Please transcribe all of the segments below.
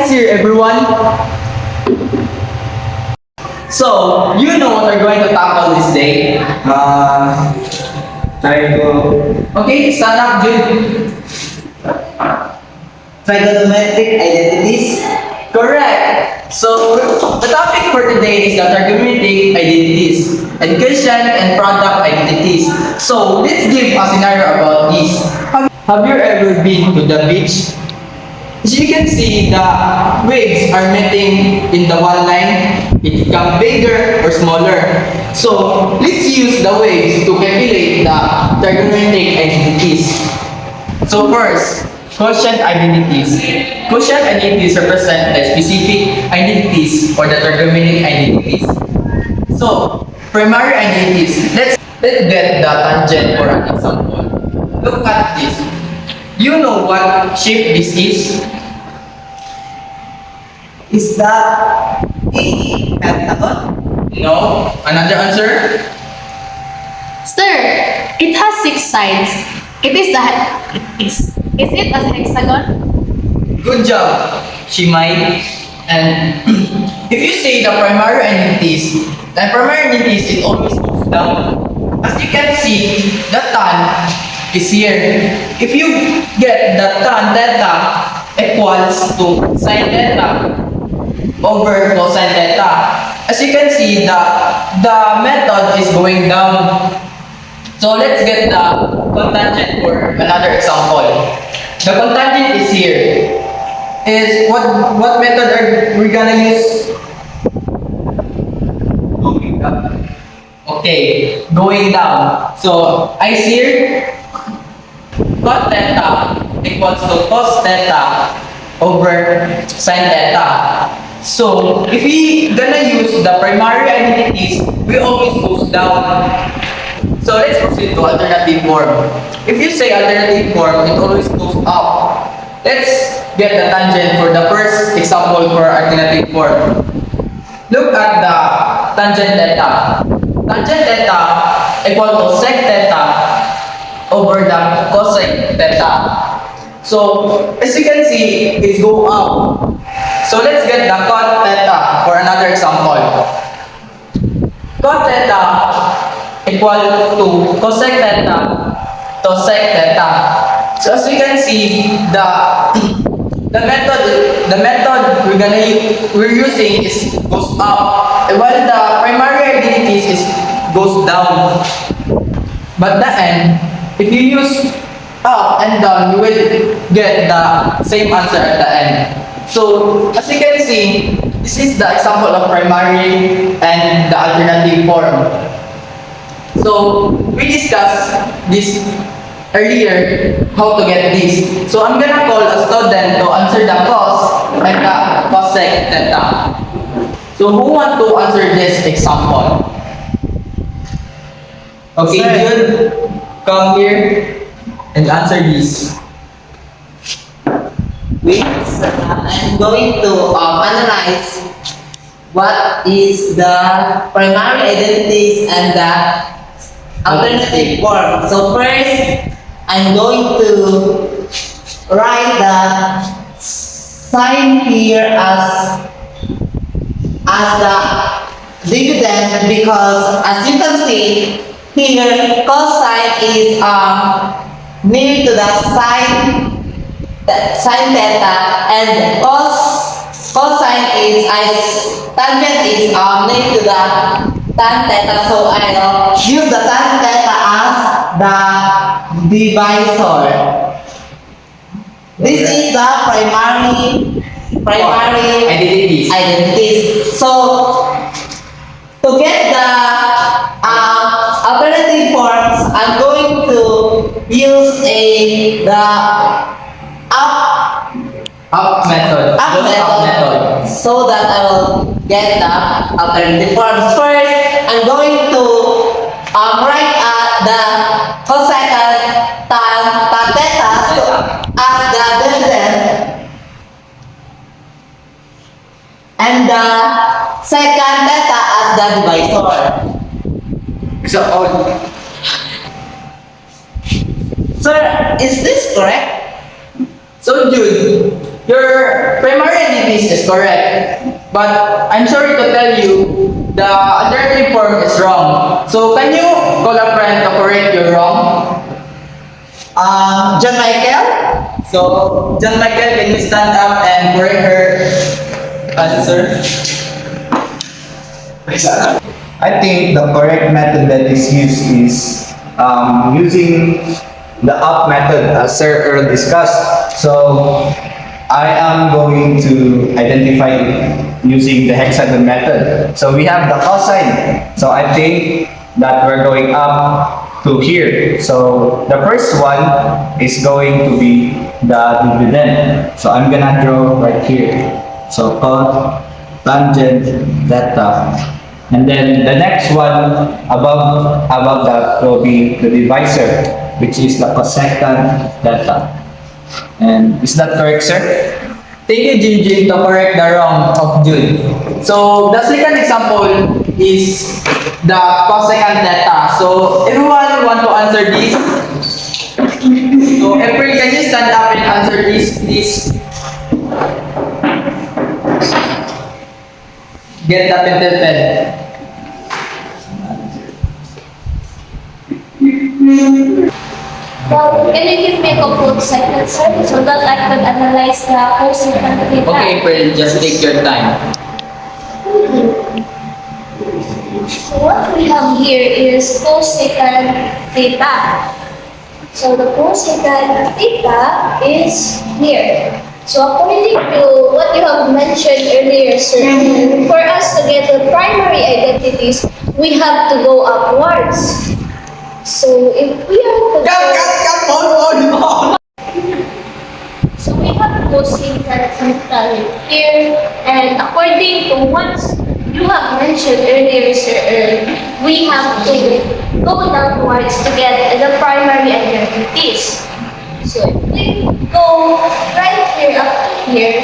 Nice here, everyone. So, you know what we're going to tackle this day? Okay, stand up, Jude. Trigonometric identities. Correct. So, the topic for today is the trigonometric identities, addition and product identities. So, let's give a scenario about this. Have you ever been to the beach? As you can see, the waves are meeting in the one line. It becomes bigger or smaller. So, let's use the waves to calculate the trigonometric identities. So first, quotient identities. Quotient identities represent the specific identities or the trigonometric identities. So, primary identities. Let's get the tangent for an example. Look at this. You know what shape this is? Is that a pentagon? No. Another answer? Sir, it has 6 sides. Is it a hexagon? Good job, Shimai. And if you say the primary identities it always moves down. As you can see, the tan is here. If you get the tan theta equals to sin theta over cosine theta, as you can see, the method is going down. So let's get the cotangent for another example. The cotangent is here. Is what method are we gonna use? Going down. Okay, going down. So I here cot theta equals to cos theta over sin theta. So if we gonna use the primary identities, we always goes down. So let's proceed to alternative form. If you say alternative form, it always goes up. Let's get the tangent for the first example for alternative form. Look at the tangent theta. Tangent theta equal to sec theta over the cosec theta. So as you can see, it's go up. So let's get the cot theta for another example. Cot theta equal to cosec theta to sec theta. So as you can see, the method we're using is goes up, while the primary identities is goes down. But the end, if you use up and down, you will get the same answer at the end. So as you can see, this is the example of primary and the alternative form. So we discussed this earlier, how to get this. So I'm gonna call a student to answer the cos and the cosec theta. So who want to answer this example? Okay, Sir. Jude, come here and answer this. Wait, I'm going to analyze what is the primary identities and the alternative form. So first, I'm going to write the sign here as the dividend, because as you can see here, cosine is near to the sin theta, and cosine is tangent is near to the tan theta, so I'll use the tan theta as the divisor. This is the primary identities. So to get the alternative forms, I'm going to use the Up method. up Just up method, method. so that I will get the alternative forms. First, I'm going to write the cosecant tan theta as the dividend, and the secant theta as the divisor. So all. Sir, is this correct? So Jude, Your primary identities is correct, but I'm sorry to tell you, the alternative form is wrong. So can you call a friend to correct your wrong? John Michael? So, John Michael, can you stand up and correct her answer? I think the correct method that is used is using the up method as Sir Earl discussed. So I am going to identify it using the hexagon method. So we have the cosine. So I think that we're going up to here. So the first one is going to be the dividend. So I'm gonna draw right here. So cos, tangent, theta. And then the next one above that will be the divisor, which is the cosecant theta. And is that correct, sir? Thank you, Jinjin, to correct the wrong of Jude. So, the second example is the cosecant theta. So, everyone want to answer this? So, April, can you stand up and answer this, please? Get the pencil pen. Well, can you give me a couple of seconds, sir, so that I can analyze the cosecant theta? Okay, April, just take your time. So what we have here is cosecant theta. So the cosecant theta is here. So according to what you have mentioned earlier, sir, for us to get the primary identities, we have to go upwards. So if we are to go, so we have cosecant theta here, and according to what you have mentioned earlier, sir, we have to go downwards to get the primary identities. So if we go right here up to here,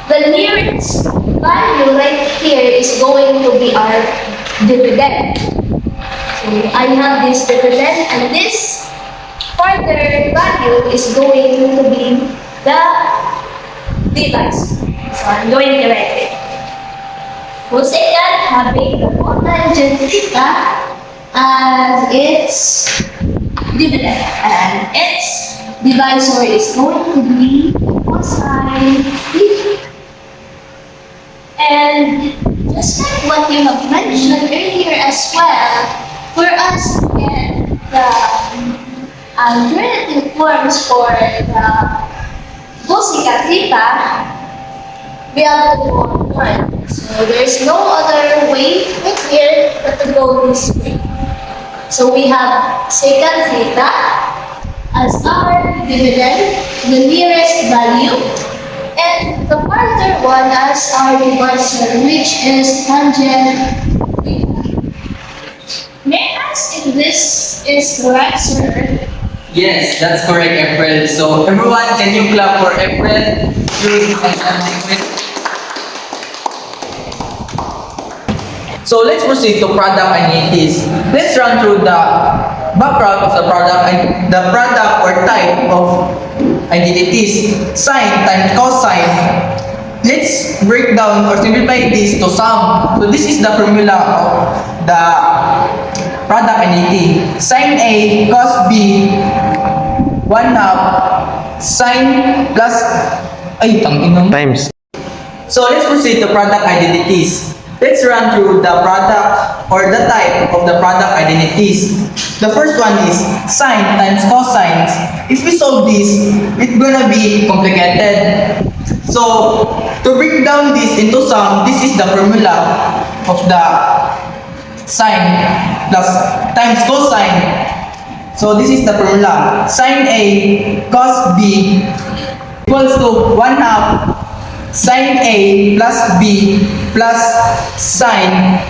the nearest value right here is going to be our dividend. So I have this dividend, and this further value is going to be the divisor. So I'm going to write it. Cosecant having the cotangent theta as its dividend, and its divisor is going to be cosine theta. And just like what you have mentioned earlier as well, for us to get the alternative forms for the cosecant theta, we have to go on. So there's no other way right here but to go this way. So we have secant theta as our dividend, the nearest value, and the further one as our divisor, which is tangent theta. May I ask if this is correct, sir? Yes, that's correct, April. So, everyone, can you clap for April? So, let's proceed to product identities. Let's run through the background of the product or type of identities. Sine times cosine. Let's break down or simplify this to sum. So, this is the formula of the product identity. Sine A cos B 1/2 sine plus Times. So let's proceed to product identities. Let's run through the product or the type of the product identities. The first one is sine times cosine. If we solve this, it's gonna be complicated. So to break down this into sum, this is the formula of the sine plus times cosine. So this is the formula. Sine A cos B equals to 1/2 sine A plus B plus sine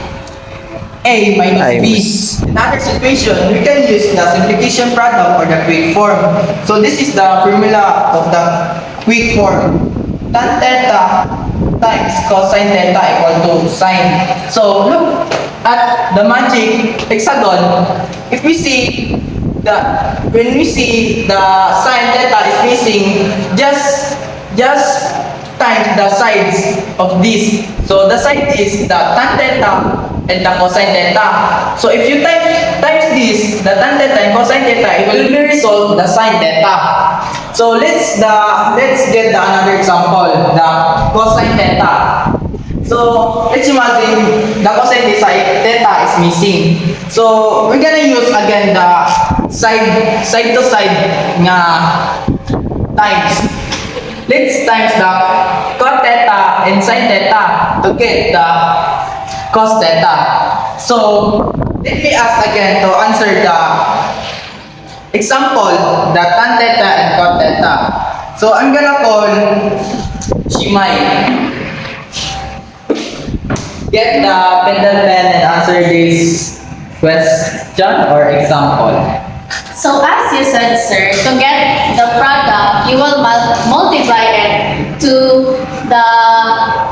A minus B. In other situation, we can use the simplification product or the quick form. So this is the formula of the quick form. Tan theta times cosine theta equal to sine. So look at the magic hexagon. If we see when we see the sine theta is facing just just times the sides of this. So the side is the tan theta and the cosine theta. So if you times this, the tan theta and cosine theta, it will result the sine theta. So let's get the another example, the cosine theta. So let's imagine the cosine theta is missing. So we're gonna use again the side to side nga times. Let's times the cot theta and sin theta to get the cos theta. So let me ask again to answer the example, the tan theta and cot theta. So I'm gonna call Shimai. Get the pen and answer this question or example. So as you said, sir, to get the product, you will multiply it to the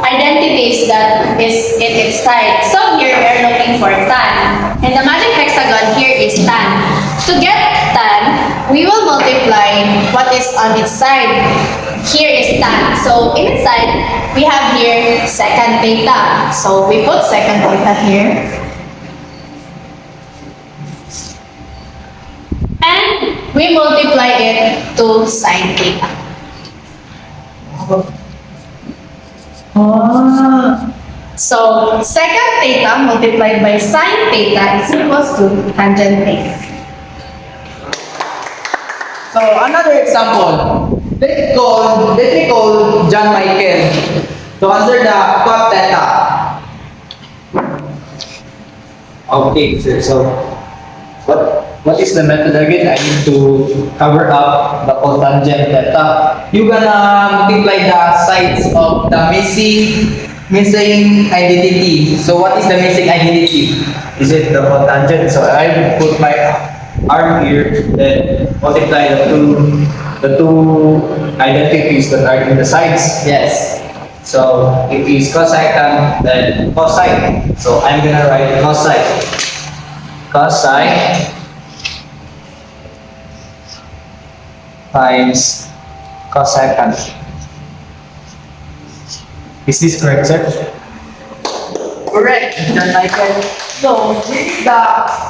identities that is in its side. So here we are looking for tan. And the magic hexagon here is tan. To get tan, we will multiply what is on its side. Here is tan. So in its side, we have here second theta. So we put second theta here. And we multiply it to sine theta. So second theta multiplied by sine theta is equals to tangent theta. So another example. Let me call John Michael to answer the cot theta. Okay, so what is the method again? I need to cover up the cotangent theta. You gonna multiply the sides of the missing identity. So what is the missing identity? Is it the cotangent? So I put my arm here, then multiply the two identities that are in the sides. Yes. So it is cosecant, then cosine. So I'm gonna write cosine. Cosine times cosecant. Is this correct, sir? Correct, John Michael. So this is the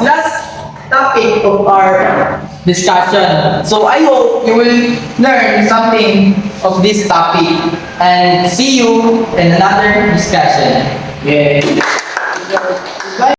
last topic of our discussion. So I hope you will learn something of this topic and see you in another discussion. Yeah.